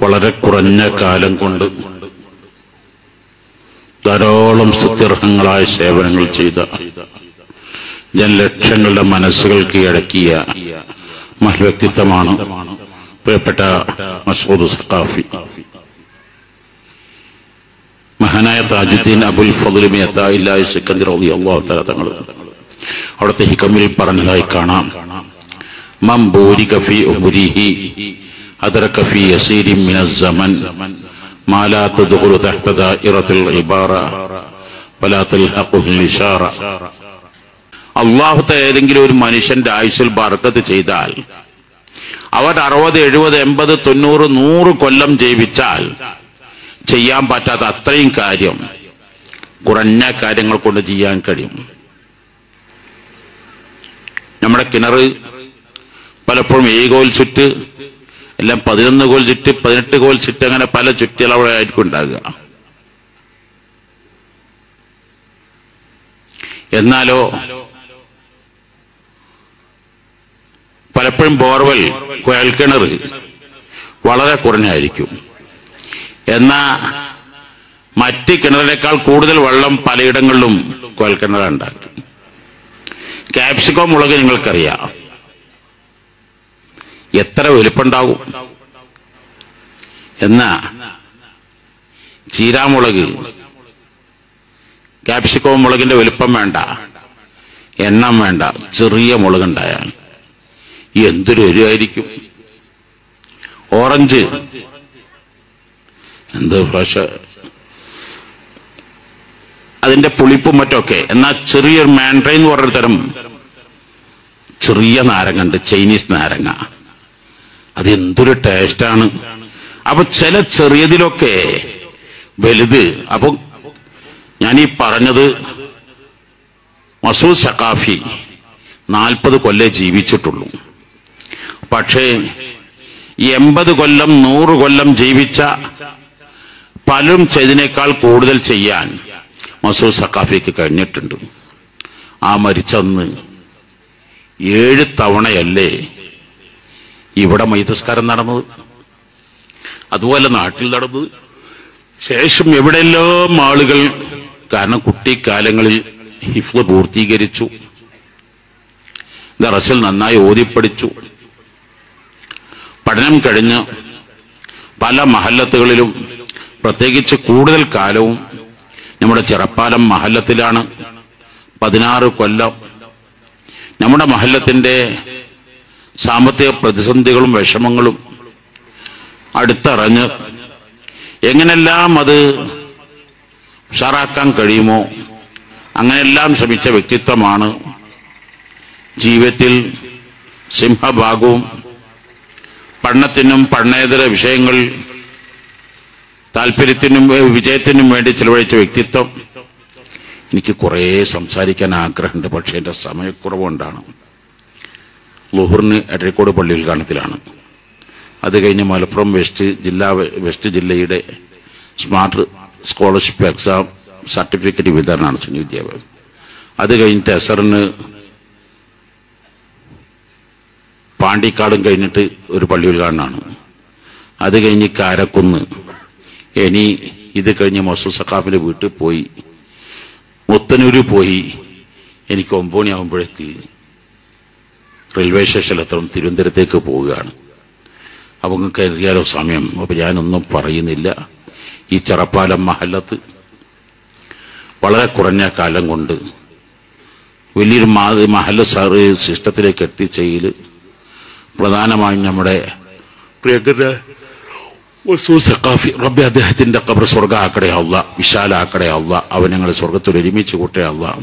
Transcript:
വളരെ കുറഞ്ഞ കാലം കൊണ്ട് ധാരാളം സ്തുത്യർഹങ്ങളായ സേവനങ്ങൾ ചെയ്ത ജനലക്ഷങ്ങളുടെ മനസ്സുകൾ കീഴടക്കിയ മഹൽ വ്യക്തിത്വമാണ് പ്രിയപ്പെട്ട മസൂദ് സഖാഫി. മഹാനായ താജുദ്ദീൻ അബുൽ ഫദ്ൽ മിഅത്താഇല്ലാഹി സിക്കന്ദർ റളിയല്ലാഹു തആല തങ്ങൾ അവിടുത്തെ ഹികമിൽ പറഞ്ഞതായി കാണാം, മൻ ബൂരിക ഫീ ഉംരിഹി അദ്റക ഫീ യസീരിൻ മിനസ് സമൻ മാ ലാ തദ്ഖുലു തഹ്ത ദാഇറത്തിൽ ഇബാറ വലാ തൽഹഖുൽ ഇശാറ. അല്ലാഹു തആല ഏതെങ്കിലും ഒരു മനുഷ്യന്റെ ആയുസ്സിൽ ബർക്കത്ത് ചെയ്താൽ അവർ 60, 70, 80, 90, 100 കൊല്ലം ജീവിച്ചാൽ ചെയ്യാൻ പറ്റാത്ത അത്രയും കാര്യം കുറഞ്ഞ കാര്യങ്ങൾ കൊണ്ട് ചെയ്യാൻ കഴിയും. നമ്മുടെ കിണർ പലപ്പോഴും 7 കോൽ ചുറ്റ്, എല്ലാം 11 കോൽ ചുറ്റ്, 18 കോൽ ചുറ്റ്, അങ്ങനെ പല ചുറ്റളവായിരിക്കും ഉണ്ടാകുക. എന്നാലോ പലപ്പോഴും ബോർവെൽ, കുഴൽക്കിണർ വളരെ കുറഞ്ഞായിരിക്കും. എന്നാ മറ്റ് കിണറിനേക്കാൾ കൂടുതൽ വെള്ളം പലയിടങ്ങളിലും കുഴൽക്കിണർ ഉണ്ടാക്കും. ക്യാപ്സിക്കം മുളക് നിങ്ങൾക്കറിയാം എത്ര വലുപ്പുണ്ടാവും. എന്നാ ചീരാമുളക്, ക്യാപ്സിക്കം മുളകിന്റെ വലുപ്പം വേണ്ട, എണ്ണം വേണ്ട, ചെറിയ മുളകുണ്ടായാൽ എന്തൊരു എരിവായിരിക്കും. ഓറഞ്ച് എന്ത് ഭാഷ, അതിന്റെ പുളിപ്പും മറ്റൊക്കെ. എന്നാൽ ചെറിയൊരു മാൻഡ്രൈൻ എന്ന് പറഞ്ഞൊരു തരം ചെറിയ നാരങ്ങ ഉണ്ട്, ചൈനീസ് നാരങ്ങ, അത് എന്തൊരു ടേസ്റ്റാണ്. അപ്പൊ ചില ചെറിയതിലൊക്കെ വലുത്. അപ്പൊ ഞാനീ പറഞ്ഞത് മസൂദ് സഖാഫി 40 കൊല്ലം ജീവിച്ചിട്ടുള്ളൂ. പക്ഷേ 80 കൊല്ലം 100 കൊല്ലം ജീവിച്ച പലരും ചെയ്തതിനേക്കാൾ കൂടുതൽ ചെയ്യാൻ മസൂദ് സഖാഫിക്ക് കഴിഞ്ഞിട്ടുണ്ട്. ആ മരിച്ചന്ന് 7 തവണയല്ലേ ഇവിടെ മയ്യിത്ത് നടന്നത്, അതുപോലെ നാട്ടിൽ നടന്നത്. ശേഷം എവിടെയെല്ലാം ആളുകൾ, കാരണം കുട്ടിക്കാലങ്ങളിൽ ഹിഫ്ള് പൂർത്തീകരിച്ചു, ദറസിൽ നന്നായി ഓതിപ്പടിച്ചു, പഠനം കഴിഞ്ഞ് പല മഹല്ലത്തുകളിലും, പ്രത്യേകിച്ച് കൂടുതൽ കാലവും നമ്മുടെ ചെറപ്പാലം മഹല്ലത്തിലാണ് 16 കൊല്ലം. നമ്മുടെ മഹല്ലത്തിന്റെ സാമ്പത്തിക പ്രതിസന്ധികളും വിഷമങ്ങളും അടുത്തറിഞ്ഞ് എങ്ങനെല്ലാം അത് ഉഷാറാക്കാൻ കഴിയുമോ അങ്ങനെയെല്ലാം ശ്രമിച്ച വ്യക്തിത്വമാണ്. ജീവിതത്തിൽ സിംഹഭാഗവും പഠനത്തിനും പഠനേതര വിഷയങ്ങൾ താല്പര്യത്തിനും വിജയത്തിനും വേണ്ടി ചെലവഴിച്ച വ്യക്തിത്വം. എനിക്ക് കുറേ സംസാരിക്കാൻ ആഗ്രഹമുണ്ട്, പക്ഷേ എന്റെ സമയക്കുറവുകൊണ്ടാണ്. ളുഹറിന് എടരിക്കോട് പള്ളി ഉദ്ഘാടനത്തിലാണ്. അത് കഴിഞ്ഞ് മലപ്പുറം വെസ്റ്റ് ജില്ലയുടെ സ്മാർട്ട് സ്കോളർഷിപ്പ് എക്സാം സർട്ടിഫിക്കറ്റ് വിതരണമാണ് സുനിവിദ്യാഭ്യാസം. അത് കഴിഞ്ഞിട്ട് എസറിന് പാണ്ടിക്കാടും കഴിഞ്ഞിട്ട് ഒരു പള്ളി ഉദ്ഘാടനമാണ്. അത് കഴിഞ്ഞ് കാരക്കുന്ന്. ഇനി ഇത് കഴിഞ്ഞ് മസൂദ് സഖാഫിന്റെ വീട്ടിൽ പോയി, മുത്തനൂര് പോയി. എനിക്ക് 9 മണിയാകുമ്പോഴേക്ക് റെയിൽവേ സ്റ്റേഷനിലെത്തണം, തിരുവനന്തപുരത്തേക്ക് പോവുകയാണ്. അപ്പൊ നിങ്ങൾക്ക് അറിയാലോ സമയം. അപ്പൊ ഞാനൊന്നും പറയുന്നില്ല. ഈ ചെറപ്പാലം മഹല്ലത്ത് വളരെ കുറഞ്ഞ കാലം കൊണ്ട് വലിയൊരു മഹല്ല സിസ്റ്റത്തിലേക്ക് എത്തിച്ചതിൽ പ്രധാനമായും നമ്മുടെ പ്രിയങ്കര മസൂദ് സഖാഫി, റബ്ബി അദ്ദേഹത്തിന്റെ ഖബർ സ്വർഗ്ഗമാക്കണേ അല്ലാഹ്, വിശാലാക്കണേ അല്ലാഹ്, അവൻ ഞങ്ങളെ സ്വർഗ്ഗത്തിൽ ഒരുമിച്ച് കൂട്ടേ അല്ലാഹ്.